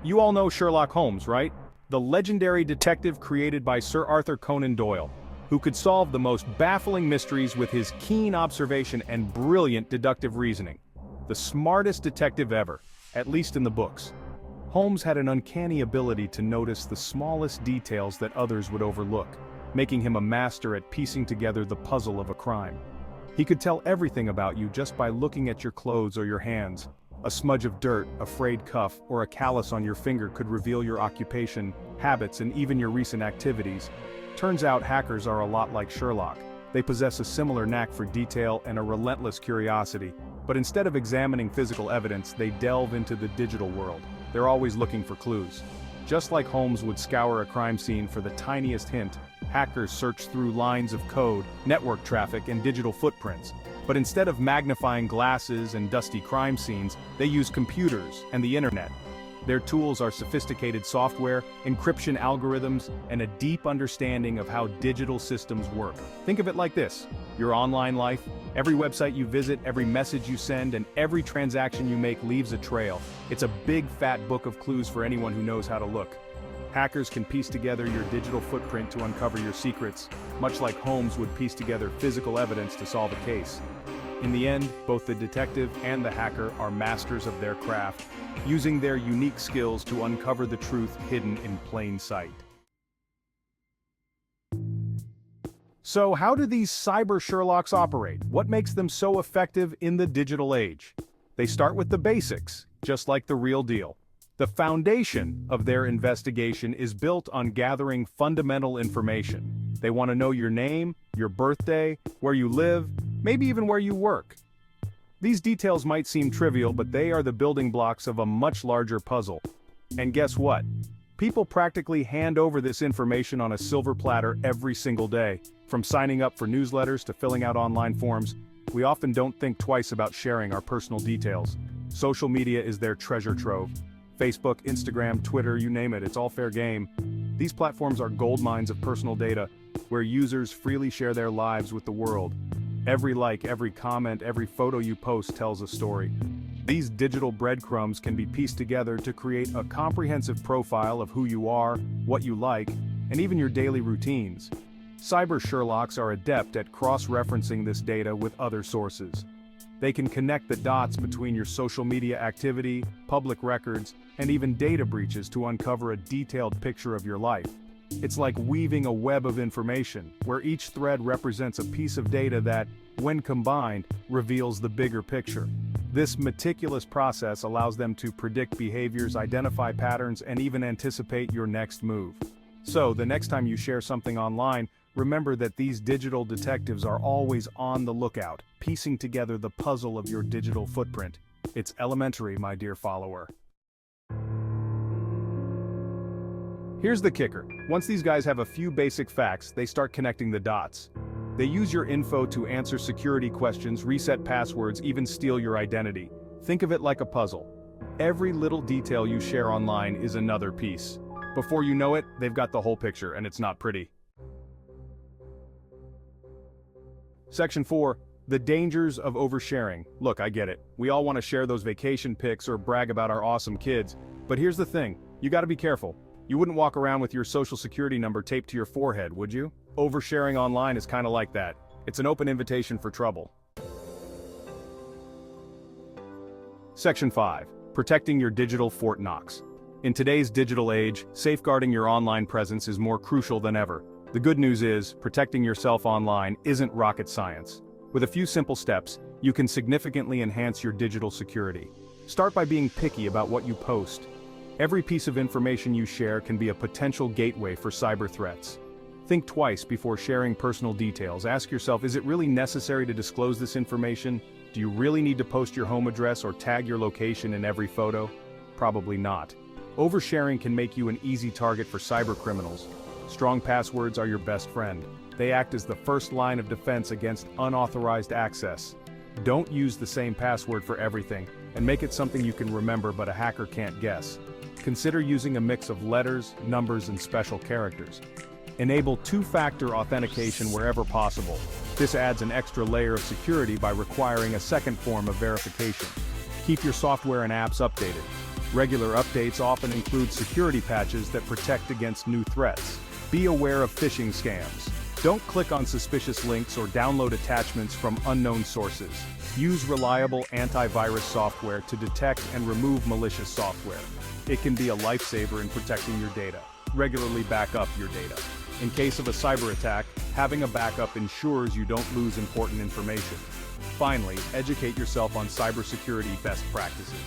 You all know Sherlock Holmes, right? The legendary detective created by Sir Arthur Conan Doyle, who could solve the most baffling mysteries with his keen observation and brilliant deductive reasoning. The smartest detective ever, at least in the books. Holmes had an uncanny ability to notice the smallest details that others would overlook, making him a master at piecing together the puzzle of a crime. He could tell everything about you just by looking at your clothes or your hands. A smudge of dirt, a frayed cuff, or a callus on your finger could reveal your occupation, habits, and even your recent activities. Turns out hackers are a lot like Sherlock. They possess a similar knack for detail and a relentless curiosity, but instead of examining physical evidence, they delve into the digital world. They're always looking for clues. Just like Holmes would scour a crime scene for the tiniest hint, hackers search through lines of code, network traffic, and digital footprints. But instead of magnifying glasses and dusty crime scenes, they use computers and the internet. Their tools are sophisticated software, encryption algorithms, and a deep understanding of how digital systems work. Think of it like this: your online life, every website you visit, every message you send, and every transaction you make leaves a trail. It's a big fat book of clues for anyone who knows how to look. Hackers can piece together your digital footprint to uncover your secrets, much like Holmes would piece together physical evidence to solve a case. In the end, both the detective and the hacker are masters of their craft, using their unique skills to uncover the truth hidden in plain sight. So how do these cyber Sherlocks operate? What makes them so effective in the digital age? They start with the basics, just like the real deal. The foundation of their investigation is built on gathering fundamental information. They want to know your name, your birthday, where you live, maybe even where you work. These details might seem trivial, but they are the building blocks of a much larger puzzle. And guess what? People practically hand over this information on a silver platter every single day. From signing up for newsletters to filling out online forms, we often don't think twice about sharing our personal details. Social media is their treasure trove. Facebook, Instagram, Twitter, you name it, it's all fair game. These platforms are gold mines of personal data, where users freely share their lives with the world. Every like, every comment, every photo you post tells a story. These digital breadcrumbs can be pieced together to create a comprehensive profile of who you are, what you like, and even your daily routines. Cyber Sherlocks are adept at cross-referencing this data with other sources. They can connect the dots between your social media activity, public records, and even data breaches to uncover a detailed picture of your life. It's like weaving a web of information, where each thread represents a piece of data that, when combined, reveals the bigger picture. This meticulous process allows them to predict behaviors, identify patterns, and even anticipate your next move. So, the next time you share something online, remember that these digital detectives are always on the lookout, piecing together the puzzle of your digital footprint. It's elementary, my dear follower. Here's the kicker. Once these guys have a few basic facts, they start connecting the dots. They use your info to answer security questions, reset passwords, even steal your identity. Think of it like a puzzle. Every little detail you share online is another piece. Before you know it, they've got the whole picture, and it's not pretty. Section 4. The Dangers of Oversharing. Look, I get it. We all want to share those vacation pics or brag about our awesome kids. But here's the thing. You gotta be careful. You wouldn't walk around with your social security number taped to your forehead, would you? Oversharing online is kinda like that. It's an open invitation for trouble. Section 5. Protecting your digital Fort Knox. In today's digital age, safeguarding your online presence is more crucial than ever. The good news is, protecting yourself online isn't rocket science. With a few simple steps, you can significantly enhance your digital security. Start by being picky about what you post. Every piece of information you share can be a potential gateway for cyber threats. Think twice before sharing personal details. Ask yourself, is it really necessary to disclose this information? Do you really need to post your home address or tag your location in every photo? Probably not. Oversharing can make you an easy target for cyber criminals. Strong passwords are your best friend. They act as the first line of defense against unauthorized access. Don't use the same password for everything, and make it something you can remember but a hacker can't guess. Consider using a mix of letters, numbers, and special characters. Enable two-factor authentication wherever possible. This adds an extra layer of security by requiring a second form of verification. Keep your software and apps updated. Regular updates often include security patches that protect against new threats. Be aware of phishing scams. Don't click on suspicious links or download attachments from unknown sources. Use reliable antivirus software to detect and remove malicious software. It can be a lifesaver in protecting your data. Regularly back up your data. In case of a cyber attack, having a backup ensures you don't lose important information. Finally, educate yourself on cybersecurity best practices.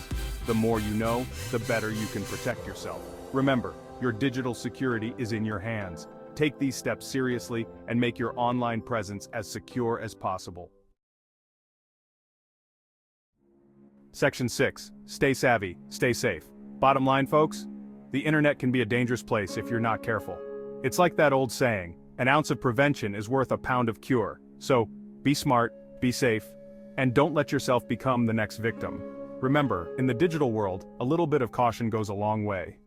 The more you know, the better you can protect yourself. Remember, your digital security is in your hands. Take these steps seriously and make your online presence as secure as possible. Section 6. Stay savvy, stay safe. Bottom line, folks, the internet can be a dangerous place if you're not careful. It's like that old saying, an ounce of prevention is worth a pound of cure. So, be smart, be safe, and don't let yourself become the next victim. Remember, in the digital world, a little bit of caution goes a long way.